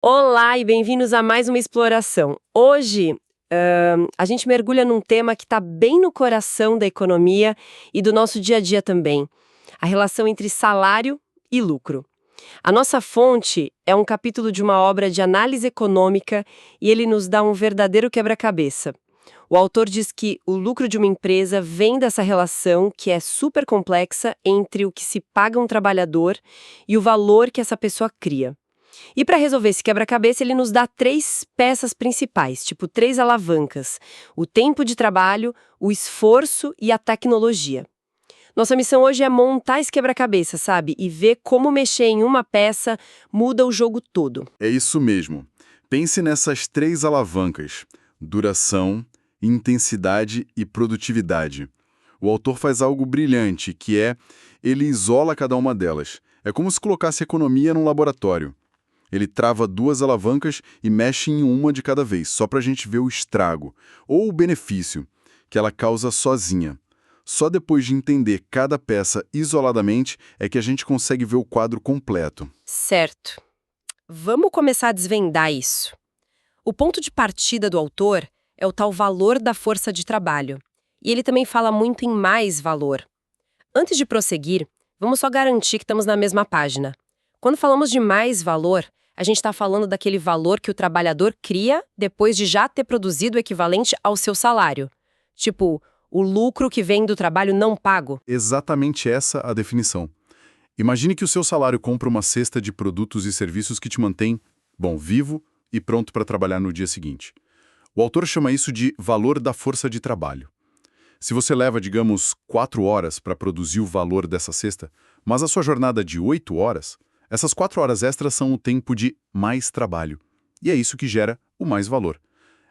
Olá e bem-vindos a mais uma exploração. Hoje, a gente mergulha num tema que está bem no coração da economia e do nosso dia a dia também: a relação entre salário e lucro. A nossa fonte é um capítulo de uma obra de análise econômica e ele nos dá um verdadeiro quebra-cabeça. O autor diz que o lucro de uma empresa vem dessa relação que é super complexa entre o que se paga a um trabalhador e o valor que essa pessoa cria. E para resolver esse quebra-cabeça, ele nos dá três peças principais, tipo três alavancas: o tempo de trabalho, o esforço e a tecnologia. Nossa missão hoje é montar esse quebra-cabeça, sabe? E ver como mexer em uma peça muda o jogo todo. É isso mesmo. Pense nessas três alavancas: duração, intensidade e produtividade. O autor faz algo brilhante, ele isola cada uma delas. É como se colocasse economia num laboratório. Ele trava duas alavancas e mexe em uma de cada vez, só para a gente ver o estrago, ou o benefício, que ela causa sozinha. Só depois de entender cada peça isoladamente é que a gente consegue ver o quadro completo. Certo. Vamos começar a desvendar isso. O ponto de partida do autor é o tal valor da força de trabalho. E ele também fala muito em mais valor. Antes de prosseguir, vamos só garantir que estamos na mesma página. Quando falamos de mais valor, a gente está falando daquele valor que o trabalhador cria depois de já ter produzido o equivalente ao seu salário. Tipo, o lucro que vem do trabalho não pago. Exatamente essa a definição. Imagine que o seu salário compra uma cesta de produtos e serviços que te mantém, vivo e pronto para trabalhar no dia seguinte. O autor chama isso de valor da força de trabalho. Se você leva, digamos, 4 horas para produzir o valor dessa cesta, mas a sua jornada é de 8 horas, essas 4 horas extras são o tempo de mais trabalho. E é isso que gera o mais valor.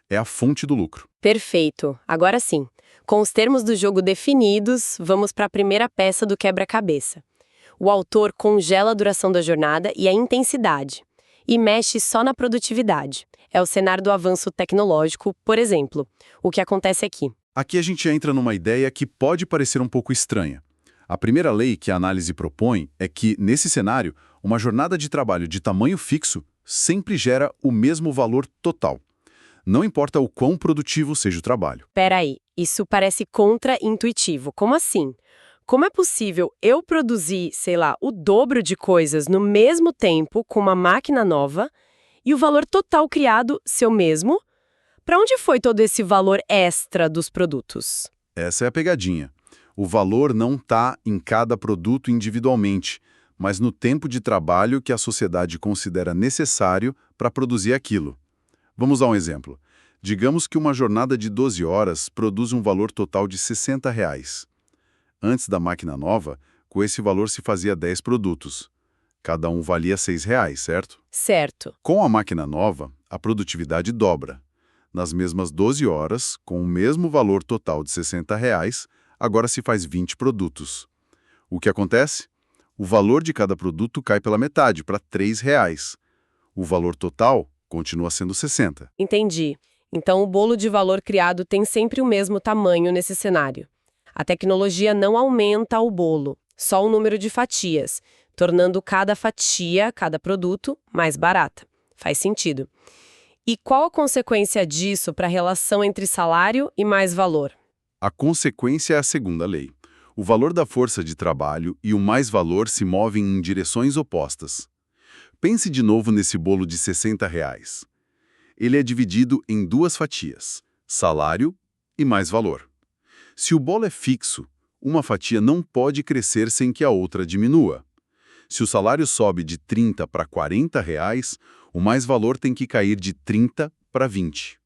É a fonte do lucro. Perfeito. Agora sim. Com os termos do jogo definidos, vamos para a primeira peça do quebra-cabeça. O autor congela a duração da jornada e a intensidade, e mexe só na produtividade. É o cenário do avanço tecnológico, por exemplo. O que acontece aqui? Aqui a gente entra numa ideia que pode parecer um pouco estranha. A primeira lei que a análise propõe é que, nesse cenário, uma jornada de trabalho de tamanho fixo sempre gera o mesmo valor total. Não importa o quão produtivo seja o trabalho. Peraí, isso parece contra-intuitivo. Como assim? Como é possível eu produzir, sei lá, o dobro de coisas no mesmo tempo com uma máquina nova e o valor total criado ser o mesmo? Para onde foi todo esse valor extra dos produtos? Essa é a pegadinha. O valor não está em cada produto individualmente, mas no tempo de trabalho que a sociedade considera necessário para produzir aquilo. Vamos dar um exemplo. Digamos que uma jornada de 12 horas produz um valor total de R$ 60. Antes da máquina nova, com esse valor se fazia 10 produtos. Cada um valia R$ 6, certo? Certo. Com a máquina nova, a produtividade dobra. Nas mesmas 12 horas, com o mesmo valor total de R$ 60, agora se faz 20 produtos. O que acontece? O valor de cada produto cai pela metade, para R$ 3. O valor total continua sendo 60. Entendi. Então o bolo de valor criado tem sempre o mesmo tamanho nesse cenário. A tecnologia não aumenta o bolo, só o número de fatias, tornando cada fatia, cada produto, mais barata. Faz sentido. E qual a consequência disso para a relação entre salário e mais valor? A consequência é a segunda lei. O valor da força de trabalho e o mais valor se movem em direções opostas. Pense de novo nesse bolo de R$ 60. Ele é dividido em duas fatias, salário e mais valor. Se o bolo é fixo, uma fatia não pode crescer sem que a outra diminua. Se o salário sobe de 30 para R$ 40, o mais valor tem que cair de 30 para 20.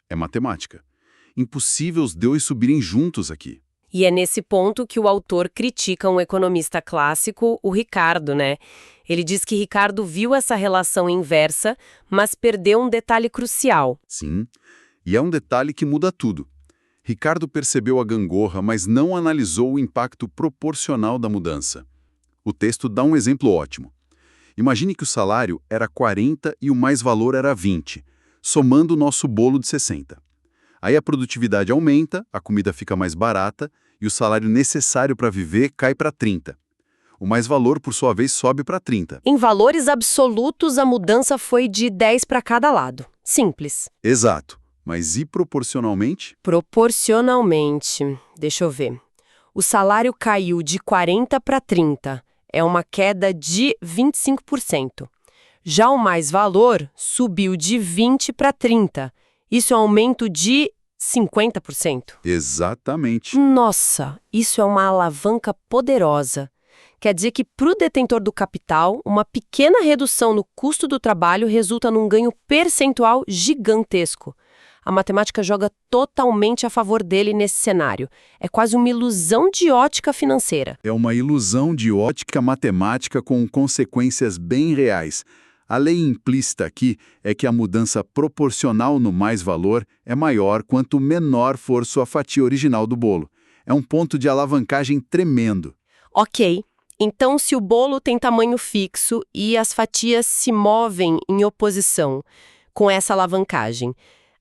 É matemática. Impossível os dois subirem juntos aqui. E é nesse ponto que o autor critica um economista clássico, o Ricardo, né? Ele diz que Ricardo viu essa relação inversa, mas perdeu um detalhe crucial. Sim, e é um detalhe que muda tudo. Ricardo percebeu a gangorra, mas não analisou o impacto proporcional da mudança. O texto dá um exemplo ótimo. Imagine que o salário era 40 e o mais valor era 20, somando o nosso bolo de 60. Aí a produtividade aumenta, a comida fica mais barata e o salário necessário para viver cai para 30. O mais-valor, por sua vez, sobe para 30. Em valores absolutos, a mudança foi de 10 para cada lado. Simples. Exato. Mas e proporcionalmente? Proporcionalmente, deixa eu ver. O salário caiu de 40 para 30. É uma queda de 25%. Já o mais-valor subiu de 20 para 30. Isso é um aumento de 50%. Exatamente. Nossa, isso é uma alavanca poderosa. Quer dizer que, para o detentor do capital, uma pequena redução no custo do trabalho resulta num ganho percentual gigantesco. A matemática joga totalmente a favor dele nesse cenário. É quase uma ilusão de ótica financeira. É uma ilusão de ótica matemática com consequências bem reais. A lei implícita aqui é que a mudança proporcional no mais-valor é maior quanto menor for sua fatia original do bolo. É um ponto de alavancagem tremendo. Ok, então se o bolo tem tamanho fixo e as fatias se movem em oposição com essa alavancagem,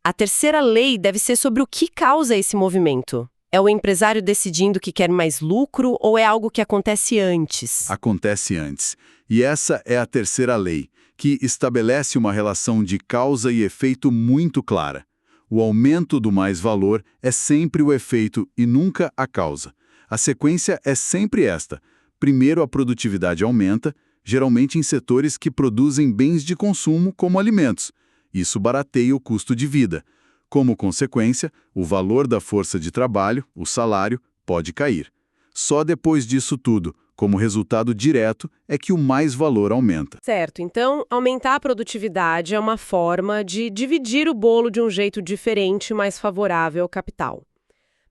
a terceira lei deve ser sobre o que causa esse movimento. É o empresário decidindo que quer mais lucro ou é algo que acontece antes? Acontece antes. E essa é a terceira lei, que estabelece uma relação de causa e efeito muito clara. O aumento do mais-valor é sempre o efeito e nunca a causa. A sequência é sempre esta. Primeiro, a produtividade aumenta, geralmente em setores que produzem bens de consumo, como alimentos. Isso barateia o custo de vida. Como consequência, o valor da força de trabalho, o salário, pode cair. Só depois disso tudo, como resultado direto, é que o mais-valor aumenta. Certo, então aumentar a produtividade é uma forma de dividir o bolo de um jeito diferente, mais favorável ao capital.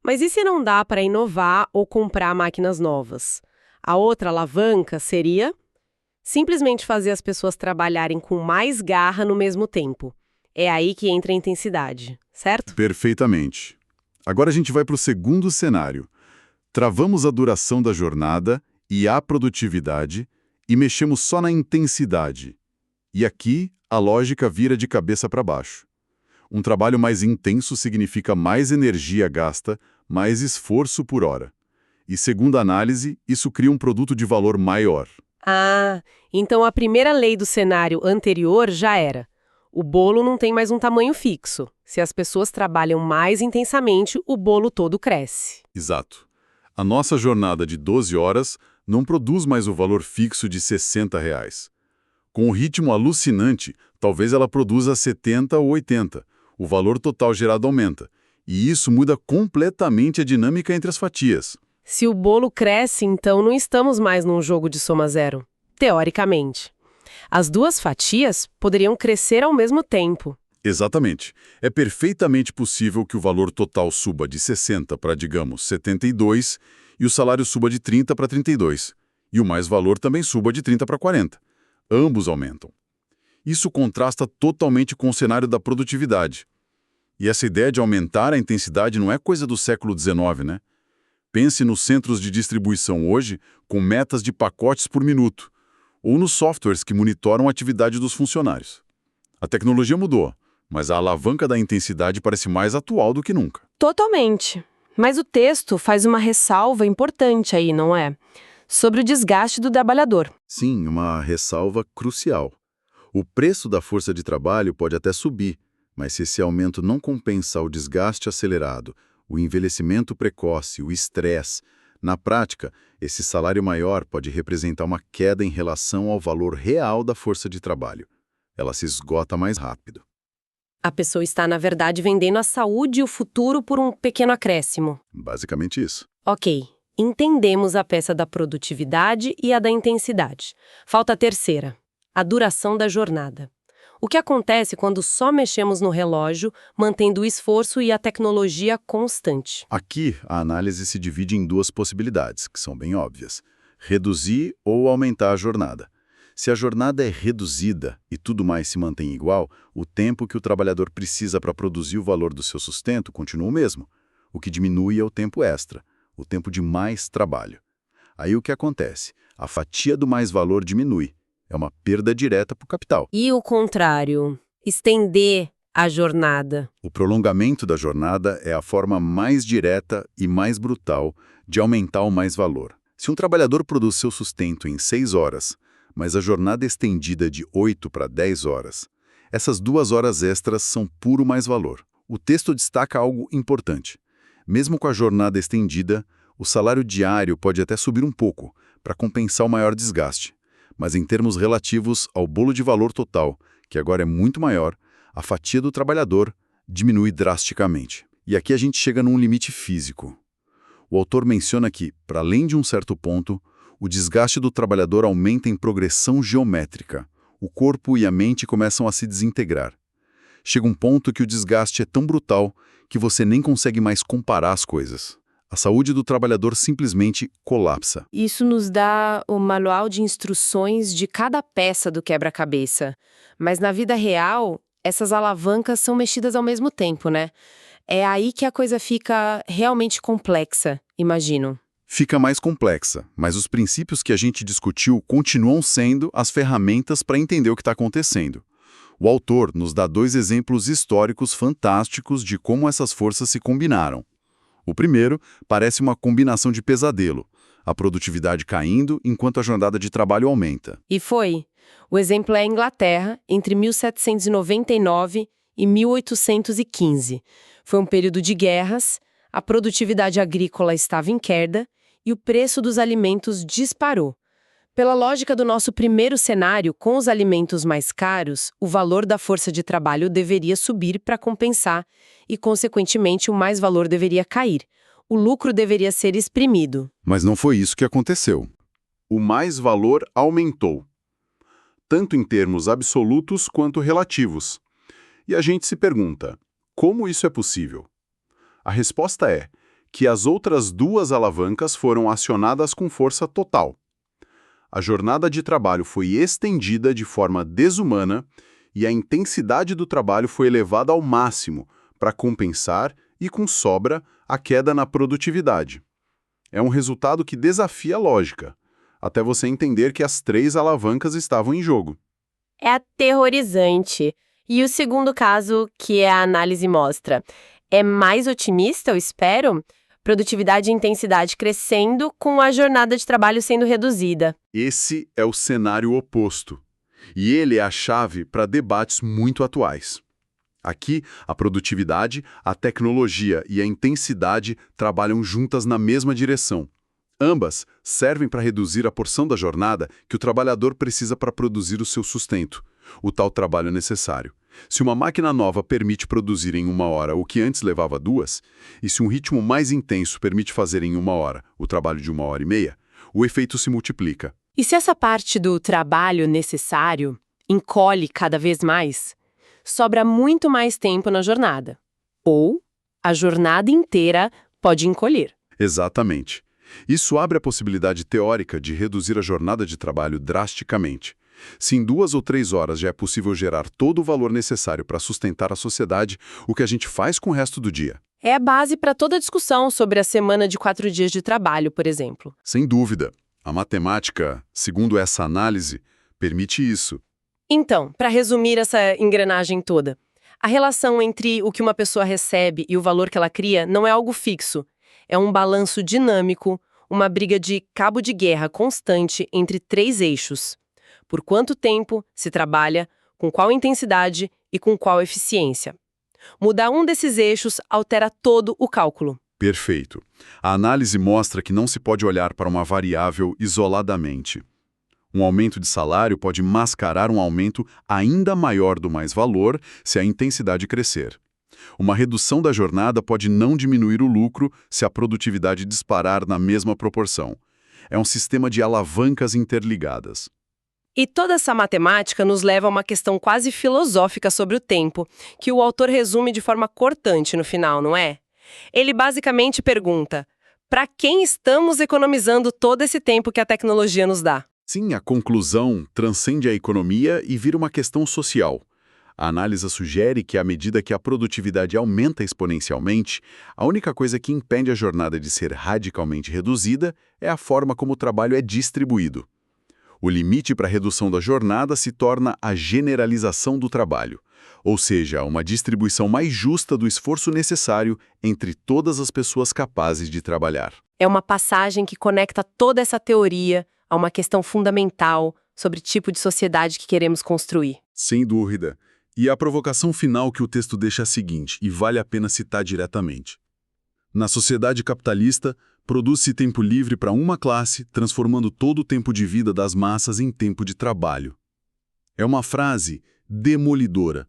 Mas e se não dá para inovar ou comprar máquinas novas? A outra alavanca seria simplesmente fazer as pessoas trabalharem com mais garra no mesmo tempo. É aí que entra a intensidade, certo? Perfeitamente. Agora a gente vai para o segundo cenário. Travamos a duração da jornada e a produtividade e mexemos só na intensidade. E aqui, a lógica vira de cabeça para baixo. Um trabalho mais intenso significa mais energia gasta, mais esforço por hora. E, segundo a análise, isso cria um produto de valor maior. Ah, então a primeira lei do cenário anterior já era. O bolo não tem mais um tamanho fixo. Se as pessoas trabalham mais intensamente, o bolo todo cresce. Exato. A nossa jornada de 12 horas não produz mais o valor fixo de R$ 60. Com o ritmo alucinante, talvez ela produza 70 ou 80. O valor total gerado aumenta. E isso muda completamente a dinâmica entre as fatias. Se o bolo cresce, então não estamos mais num jogo de soma zero, teoricamente. As duas fatias poderiam crescer ao mesmo tempo. Exatamente. É perfeitamente possível que o valor total suba de 60 para, digamos, 72 e o salário suba de 30 para 32. E o mais-valor também suba de 30 para 40. Ambos aumentam. Isso contrasta totalmente com o cenário da produtividade. E essa ideia de aumentar a intensidade não é coisa do século XIX, né? Pense nos centros de distribuição hoje com metas de pacotes por minuto, ou nos softwares que monitoram a atividade dos funcionários. A tecnologia mudou, mas a alavanca da intensidade parece mais atual do que nunca. Totalmente. Mas o texto faz uma ressalva importante aí, não é? Sobre o desgaste do trabalhador. Sim, uma ressalva crucial. O preço da força de trabalho pode até subir, mas se esse aumento não compensa o desgaste acelerado, o envelhecimento precoce, o estresse, na prática, esse salário maior pode representar uma queda em relação ao valor real da força de trabalho. Ela se esgota mais rápido. A pessoa está, na verdade, vendendo a saúde e o futuro por um pequeno acréscimo. Basicamente isso. Ok, entendemos a peça da produtividade e a da intensidade. Falta a terceira, a duração da jornada. O que acontece quando só mexemos no relógio, mantendo o esforço e a tecnologia constante? Aqui, a análise se divide em duas possibilidades, que são bem óbvias. Reduzir ou aumentar a jornada. Se a jornada é reduzida e tudo mais se mantém igual, o tempo que o trabalhador precisa para produzir o valor do seu sustento continua o mesmo. O que diminui é o tempo extra, o tempo de mais trabalho. Aí o que acontece? A fatia do mais-valor diminui. É uma perda direta para o capital. E o contrário, estender a jornada. O prolongamento da jornada é a forma mais direta e mais brutal de aumentar o mais-valor. Se um trabalhador produz seu sustento em 6 horas, mas a jornada é estendida de 8 para 10 horas, essas 2 horas extras são puro mais-valor. O texto destaca algo importante. Mesmo com a jornada estendida, o salário diário pode até subir um pouco, para compensar o maior desgaste. Mas em termos relativos ao bolo de valor total, que agora é muito maior, a fatia do trabalhador diminui drasticamente. E aqui a gente chega num limite físico. O autor menciona que, para além de um certo ponto, o desgaste do trabalhador aumenta em progressão geométrica. O corpo e a mente começam a se desintegrar. Chega um ponto que o desgaste é tão brutal que você nem consegue mais comparar as coisas. A saúde do trabalhador simplesmente colapsa. Isso nos dá o manual de instruções de cada peça do quebra-cabeça. Mas na vida real, essas alavancas são mexidas ao mesmo tempo, né? É aí que a coisa fica realmente complexa, imagino. Fica mais complexa, mas os princípios que a gente discutiu continuam sendo as ferramentas para entender o que está acontecendo. O autor nos dá 2 exemplos históricos fantásticos de como essas forças se combinaram. O primeiro parece uma combinação de pesadelo, a produtividade caindo enquanto a jornada de trabalho aumenta. E foi. O exemplo é a Inglaterra, entre 1799 e 1815. Foi um período de guerras, a produtividade agrícola estava em queda e o preço dos alimentos disparou. Pela lógica do nosso primeiro cenário, com os alimentos mais caros, o valor da força de trabalho deveria subir para compensar e, consequentemente, o mais-valor deveria cair. O lucro deveria ser exprimido. Mas não foi isso que aconteceu. O mais-valor aumentou, tanto em termos absolutos quanto relativos. E a gente se pergunta, como isso é possível? A resposta é que as outras 2 alavancas foram acionadas com força total. A jornada de trabalho foi estendida de forma desumana e a intensidade do trabalho foi elevada ao máximo para compensar e, com sobra, a queda na produtividade. É um resultado que desafia a lógica, até você entender que as 3 alavancas estavam em jogo. É aterrorizante. E o segundo caso, que a análise mostra, é mais otimista, eu espero? Produtividade e intensidade crescendo com a jornada de trabalho sendo reduzida. Esse é o cenário oposto. E ele é a chave para debates muito atuais. Aqui, a produtividade, a tecnologia e a intensidade trabalham juntas na mesma direção. Ambas servem para reduzir a porção da jornada que o trabalhador precisa para produzir o seu sustento, o tal trabalho necessário. Se uma máquina nova permite produzir em 1 hora o que antes levava 2, e se um ritmo mais intenso permite fazer em 1 hora o trabalho de 1h30, o efeito se multiplica. E se essa parte do trabalho necessário encolhe cada vez mais, sobra muito mais tempo na jornada. Ou a jornada inteira pode encolher. Exatamente. Isso abre a possibilidade teórica de reduzir a jornada de trabalho drasticamente. Se em 2 ou 3 horas já é possível gerar todo o valor necessário para sustentar a sociedade, o que a gente faz com o resto do dia? É a base para toda a discussão sobre a semana de 4 dias de trabalho, por exemplo. Sem dúvida. A matemática, segundo essa análise, permite isso. Então, para resumir essa engrenagem toda, a relação entre o que uma pessoa recebe e o valor que ela cria não é algo fixo. É um balanço dinâmico, uma briga de cabo de guerra constante entre 3 eixos. Por quanto tempo se trabalha, com qual intensidade e com qual eficiência. Mudar um desses eixos altera todo o cálculo. Perfeito. A análise mostra que não se pode olhar para uma variável isoladamente. Um aumento de salário pode mascarar um aumento ainda maior do mais-valor se a intensidade crescer. Uma redução da jornada pode não diminuir o lucro se a produtividade disparar na mesma proporção. É um sistema de alavancas interligadas. E toda essa matemática nos leva a uma questão quase filosófica sobre o tempo, que o autor resume de forma cortante no final, não é? Ele basicamente pergunta: para quem estamos economizando todo esse tempo que a tecnologia nos dá? Sim, a conclusão transcende a economia e vira uma questão social. A análise sugere que, à medida que a produtividade aumenta exponencialmente, a única coisa que impede a jornada de ser radicalmente reduzida é a forma como o trabalho é distribuído. O limite para a redução da jornada se torna a generalização do trabalho, ou seja, uma distribuição mais justa do esforço necessário entre todas as pessoas capazes de trabalhar. É uma passagem que conecta toda essa teoria a uma questão fundamental sobre o tipo de sociedade que queremos construir. Sem dúvida. E a provocação final que o texto deixa é a seguinte, e vale a pena citar diretamente. Na sociedade capitalista, produz-se tempo livre para uma classe, transformando todo o tempo de vida das massas em tempo de trabalho. É uma frase demolidora.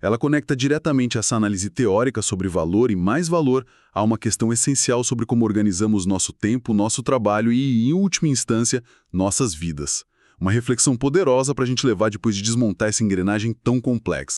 Ela conecta diretamente essa análise teórica sobre valor e mais valor a uma questão essencial sobre como organizamos nosso tempo, nosso trabalho e, em última instância, nossas vidas. Uma reflexão poderosa para a gente levar depois de desmontar essa engrenagem tão complexa.